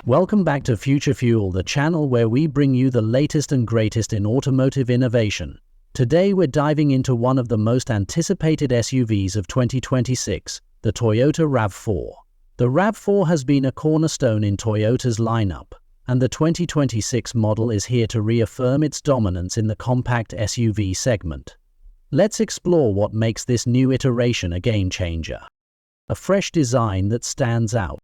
Welcome back to Future Fuel, the channel where we bring you the latest and greatest in automotive innovation. Today we're diving into one of the most anticipated SUVs of 2026, the Toyota RAV4. The RAV4 has been a cornerstone in Toyota's lineup, and the 2026 model is here to reaffirm its dominance in the compact SUV segment. Let's explore what makes this new iteration a game-changer. A fresh design that stands out.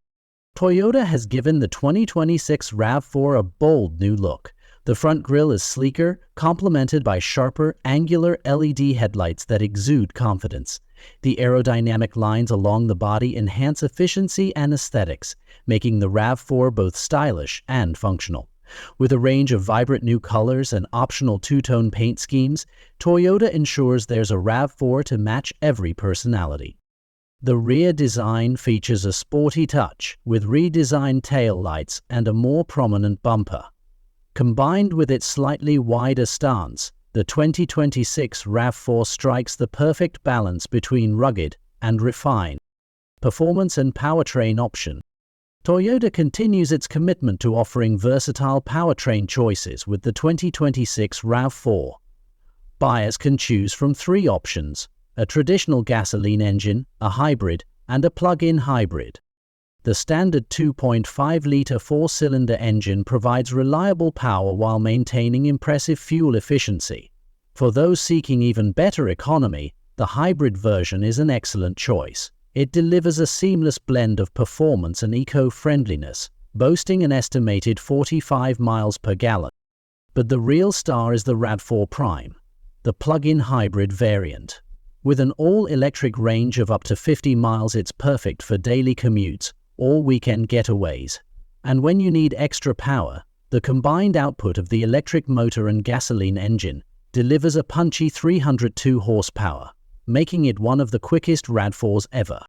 Toyota has given the 2026 RAV4 a bold new look. The front grille is sleeker, complemented by sharper, angular LED headlights that exude confidence. The aerodynamic lines along the body enhance efficiency and aesthetics, making the RAV4 both stylish and functional. With a range of vibrant new colors and optional two-tone paint schemes, Toyota ensures there's a RAV4 to match every personality. The rear design features a sporty touch, with redesigned taillights and a more prominent bumper. Combined with its slightly wider stance, the 2026 RAV4 strikes the perfect balance between rugged and refined performance and powertrain option. Toyota continues its commitment to offering versatile powertrain choices with the 2026 RAV4. Buyers can choose from three options: a traditional gasoline engine, a hybrid, and a plug-in hybrid. The standard 2.5-liter four-cylinder engine provides reliable power while maintaining impressive fuel efficiency. For those seeking even better economy, the hybrid version is an excellent choice. It delivers a seamless blend of performance and eco-friendliness, boasting an estimated 45 miles per gallon. But the real star is the RAV4 Prime, the plug-in hybrid variant. With an all-electric range of up to 50 miles, it's perfect for daily commutes or weekend getaways. And when you need extra power, the combined output of the electric motor and gasoline engine delivers a punchy 302 horsepower, making it one of the quickest RAV4s ever.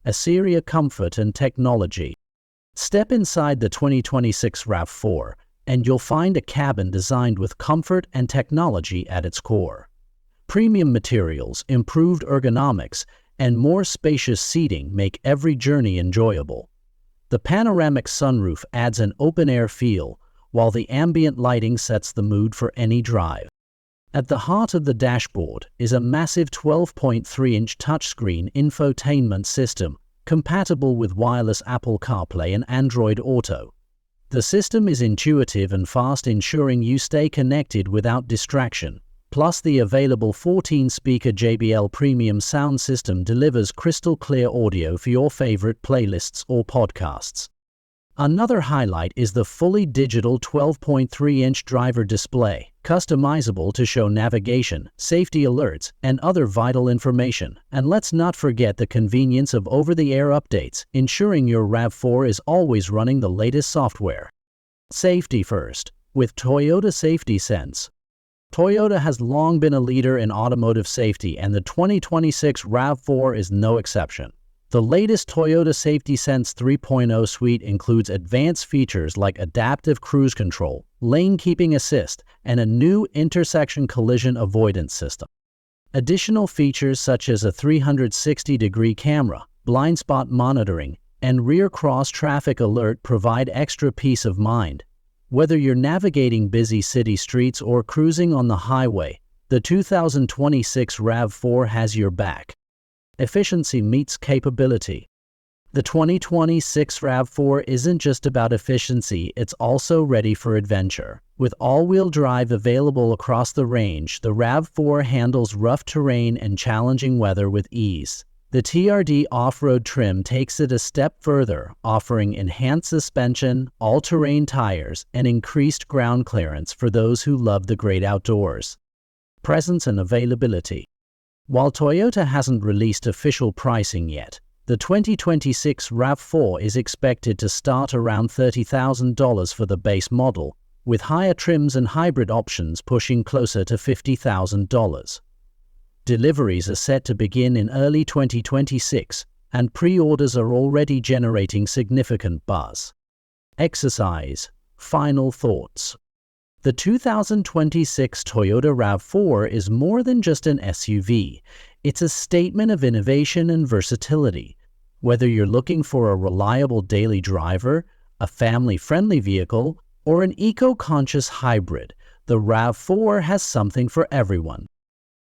A superior comfort and technology. Step inside the 2026 RAV4, and you'll find a cabin designed with comfort and technology at its core. Premium materials, improved ergonomics, and more spacious seating make every journey enjoyable. The panoramic sunroof adds an open-air feel, while the ambient lighting sets the mood for any drive. At the heart of the dashboard is a massive 12.3-inch touchscreen infotainment system, compatible with wireless Apple CarPlay and Android Auto. The system is intuitive and fast, ensuring you stay connected without distraction. Plus, the available 14-speaker JBL premium sound system delivers crystal-clear audio for your favorite playlists or podcasts. Another highlight is the fully digital 12.3-inch driver display, customizable to show navigation, safety alerts, and other vital information. And let's not forget the convenience of over-the-air updates, ensuring your RAV4 is always running the latest software. Safety first, with Toyota Safety Sense. Toyota has long been a leader in automotive safety, and the 2026 RAV4 is no exception. The latest Toyota Safety Sense 3.0 suite includes advanced features like adaptive cruise control, lane keeping assist, and a new intersection collision avoidance system. Additional features such as a 360-degree camera, blind spot monitoring, and rear cross-traffic alert provide extra peace of mind. Whether you're navigating busy city streets or cruising on the highway, the 2026 RAV4 has your back. Efficiency meets capability. The 2026 RAV4 isn't just about efficiency, it's also ready for adventure. With all-wheel drive available across the range, the RAV4 handles rough terrain and challenging weather with ease. The TRD off-road trim takes it a step further, offering enhanced suspension, all-terrain tires, and increased ground clearance for those who love the great outdoors. Presence and availability. While Toyota hasn't released official pricing yet, the 2026 RAV4 is expected to start around $30,000 for the base model, with higher trims and hybrid options pushing closer to $50,000. Deliveries are set to begin in early 2026, and pre-orders are already generating significant buzz. Exercise. Final thoughts. The 2026 Toyota RAV4 is more than just an SUV. It's a statement of innovation and versatility. Whether you're looking for a reliable daily driver, a family-friendly vehicle, or an eco-conscious hybrid, the RAV4 has something for everyone.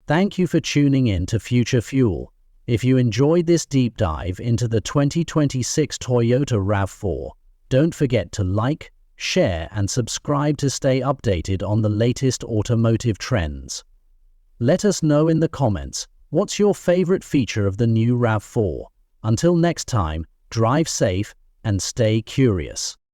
Thank you for tuning in to Future Fuel. If you enjoyed this deep dive into the 2026 Toyota RAV4, don't forget to like, share, and subscribe to stay updated on the latest automotive trends. Let us know in the comments, what's your favorite feature of the new RAV4? Until next time, drive safe and stay curious.